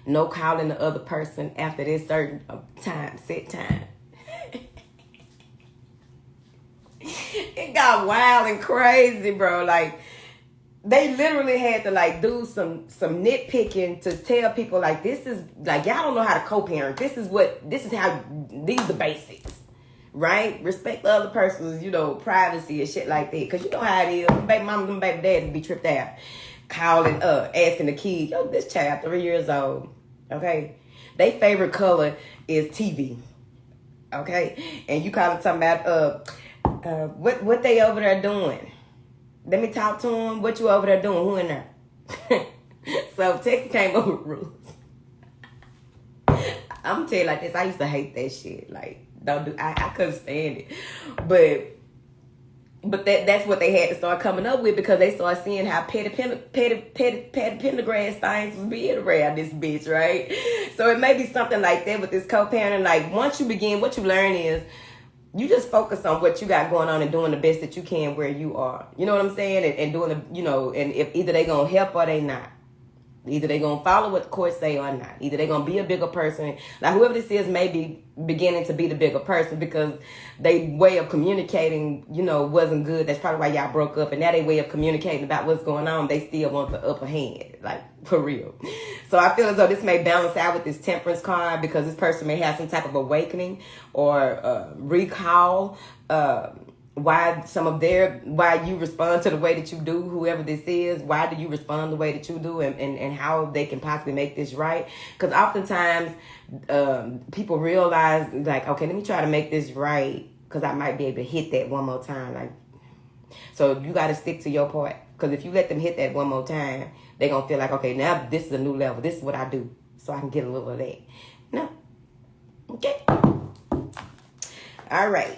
No calling the other person after this certain set time. It got wild and crazy, bro. Like, they literally had to like do some nitpicking to tell people like, this is like, y'all don't know how to co-parent. This is how, these are the basics, right? Respect the other person's, you know, privacy and shit like that. Cause you know how it is. Baby mama and baby daddy be tripped out. Calling asking the kid, yo, this child 3 years old. Okay. Their favorite color is TV. Okay. And you call it talking about what they over there doing. Let me talk to them. What you over there doing? Who in there? So Texas came up with rules. I'm gonna tell you like this. I used to hate that shit. Like, I couldn't stand it. But that's what they had to start coming up with, because they started seeing how petty Pendergrass things was being around this bitch, right? So it may be something like that with this co-parenting. Like, once you begin, what you learn is you just focus on what you got going on and doing the best that you can where you are. You know what I'm saying? And doing the, you know, and if either they gonna help or they not. Either they gonna follow what the court say or not. Either they gonna be a bigger person. Like, whoever this is may be beginning to be the bigger person because they way of communicating, you know, wasn't good. That's probably why y'all broke up. And now they way of communicating about what's going on, they still want the upper hand. Like, for real. So I feel as though this may balance out with this temperance card, because this person may have some type of awakening or recall why you respond to the way that you do, whoever this is. Why do you respond the way that you do, and how they can possibly make this right? Because oftentimes people realize, like, okay, let me try to make this right, because I might be able to hit that one more time. Like, so you got to stick to your part, because if you let them hit that one more time, they're going to feel like, okay, now this is a new level. This is what I do, so I can get a little of that. No. Okay. All right.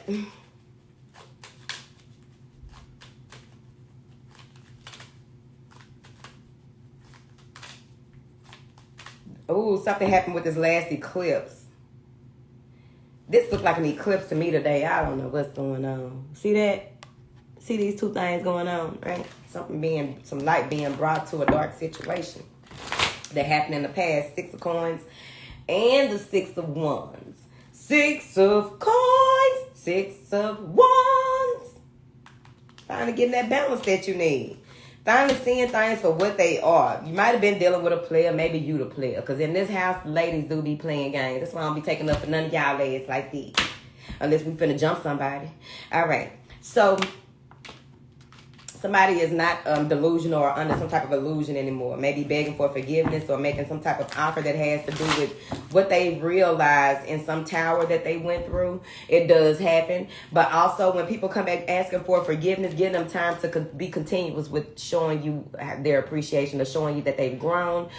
Oh, something happened with this last eclipse. This looked like an eclipse to me today. I don't know what's going on. See that? See these two things going on, right? Some light being brought to a dark situation that happened in the past. 6 of coins and the 6 of wands. 6 of coins, 6 of wands. Finally getting that balance that you need. Finally seeing things for what they are. You might have been dealing with a player, maybe you the player. Because in this house, ladies do be playing games. That's why I don't be taking up for none of y'all ladies like this. Unless we finna jump somebody. All right. So, somebody is not delusional or under some type of illusion anymore. Maybe begging for forgiveness or making some type of offer that has to do with what they realized in some tower that they went through. It does happen. But also when people come back asking for forgiveness, give them time to be continuous with showing you their appreciation or showing you that they've grown.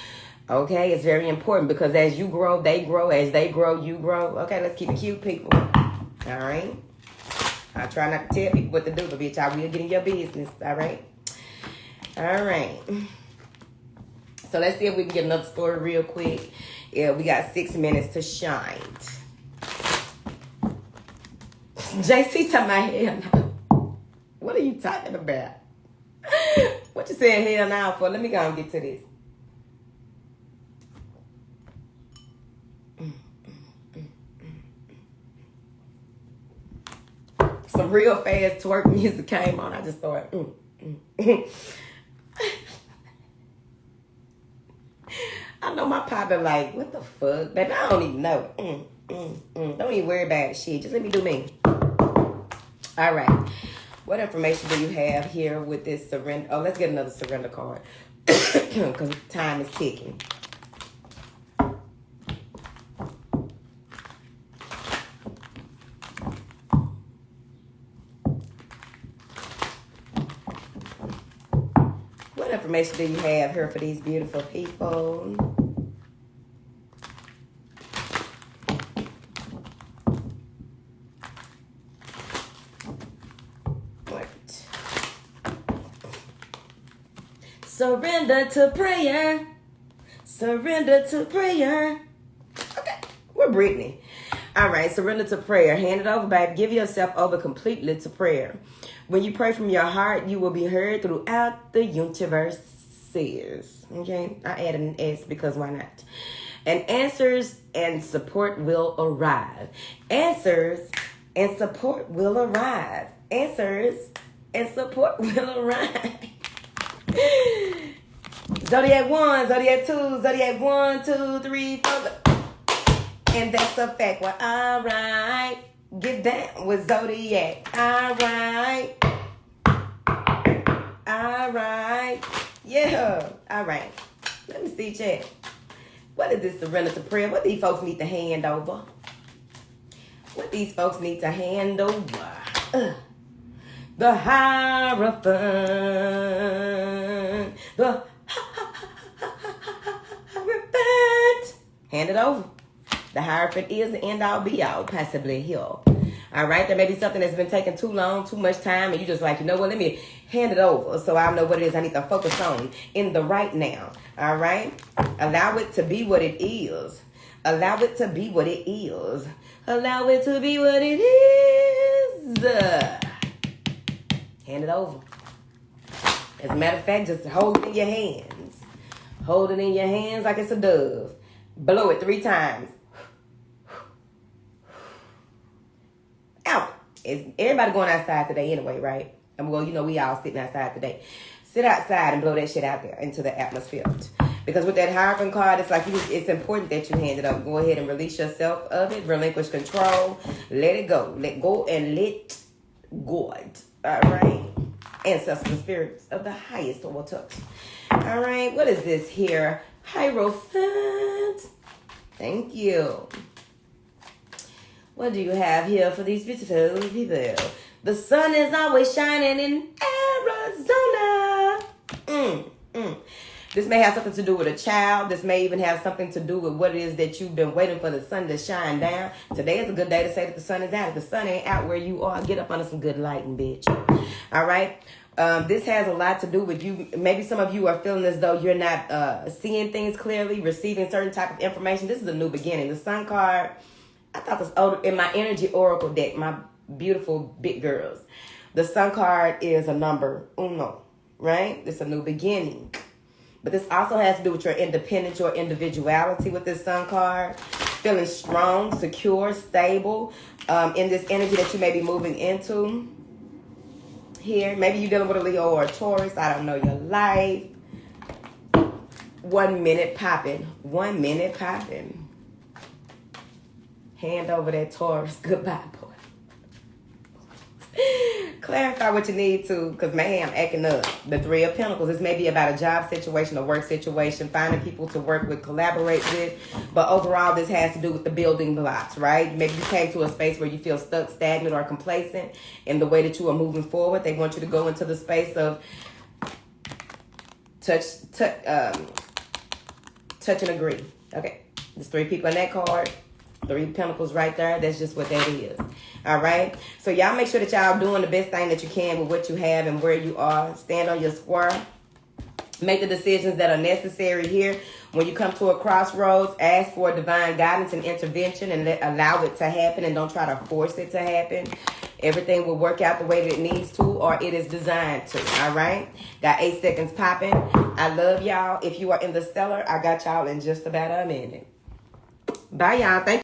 Okay, it's very important, because as you grow, they grow. As they grow, you grow. Okay, let's keep it cute, people. All right. I try not to tell people what to do, but bitch, I will get in your business. All right? All right. So let's see if we can get another story real quick. Yeah, we got 6 minutes to shine. JC talking about hell now. What are you talking about? What you saying hell now for? Let me go and get to this. Some real fast twerk music came on. I just thought, I know my partner like, what the fuck? Baby, I don't even know. Don't even worry about shit. Just let me do me. All right. What information do you have here with this surrender? Oh, let's get another surrender card because time is ticking. What information do you have here for these beautiful people? Surrender to prayer. Surrender to prayer. Okay, we're Brittany. All right, surrender to prayer. Hand it over, babe. Give yourself over completely to prayer. When you pray from your heart, you will be heard throughout the universe. Okay, I added an S because why not? And answers and support will arrive. Answers and support will arrive. Answers and support will arrive. Zodiac 1, Zodiac 2, Zodiac 1, 2, 3, 4. And that's a fact. Well, all right. Get down with Zodiac. All right. All right. Yeah. All right. Let me see, chat. What is this surrender to prayer? What these folks need to hand over? What these folks need to hand over? The Hierophant. The Hierophant. Hand it over. The Hierophant is the end all be all, possibly here. All right, there may be something that's been taking too long, too much time, and you just like, you know what, let me hand it over so I know what it is I need to focus on in the right now. All right? Allow it to be what it is. Allow it to be what it is. Allow it to be what it is. Hand it over. As a matter of fact, just hold it in your hands. Hold it in your hands like it's a dove. Blow it 3 times. Out. Everybody going outside today anyway, right? Well, you know, we all sitting outside today. Sit outside and blow that shit out there into the atmosphere. Because with that Hierophant card, it's like it's important that you hand it up. Go ahead and release yourself of it. Relinquish control. Let it go. Let go and let God. All right. Ancestral spirits of the highest order. All right. What is this here? Hierophant. Thank you. What do you have here for these beautiful people? The sun is always shining in Arizona. This may have something to do with a child. This may even have something to do with what it is that you've been waiting for the sun to shine down. Today is a good day to say that the sun is out. If the sun ain't out where you are, get up under some good lighting, bitch. All right? This has a lot to do with you. Maybe some of you are feeling as though you're not seeing things clearly, receiving certain type of information. This is a new beginning. The sun card, I thought this in my energy oracle deck, my beautiful big girls. The sun card is a number uno, right? It's a new beginning. But this also has to do with your independence, your individuality with this sun card. Feeling strong, secure, stable in this energy that you may be moving into. Here, maybe you're dealing with a Leo or a Taurus. I don't know your life. 1 minute popping. 1 minute popping. Hand over that Taurus. Goodbye, boy. Clarify what you need to, because man, I'm acting up. The 3 of Pentacles. This may be about a job situation, a work situation, finding people to work with, collaborate with. But overall, this has to do with the building blocks, right? Maybe you came to a space where you feel stuck, stagnant, or complacent in the way that you are moving forward. They want you to go into the space of touch and agree. Okay, there's 3 people in that card. 3 Pentacles right there. That's just what that is. All right. So y'all make sure that y'all doing the best thing that you can with what you have and where you are. Stand on your square. Make the decisions that are necessary here. When you come to a crossroads, ask for divine guidance and intervention and allow it to happen, and don't try to force it to happen. Everything will work out the way that it needs to, or it is designed to. All right. Got 8 seconds popping. I love y'all. If you are in the stellar, I got y'all in just about a minute. Bye, y'all. Thank you.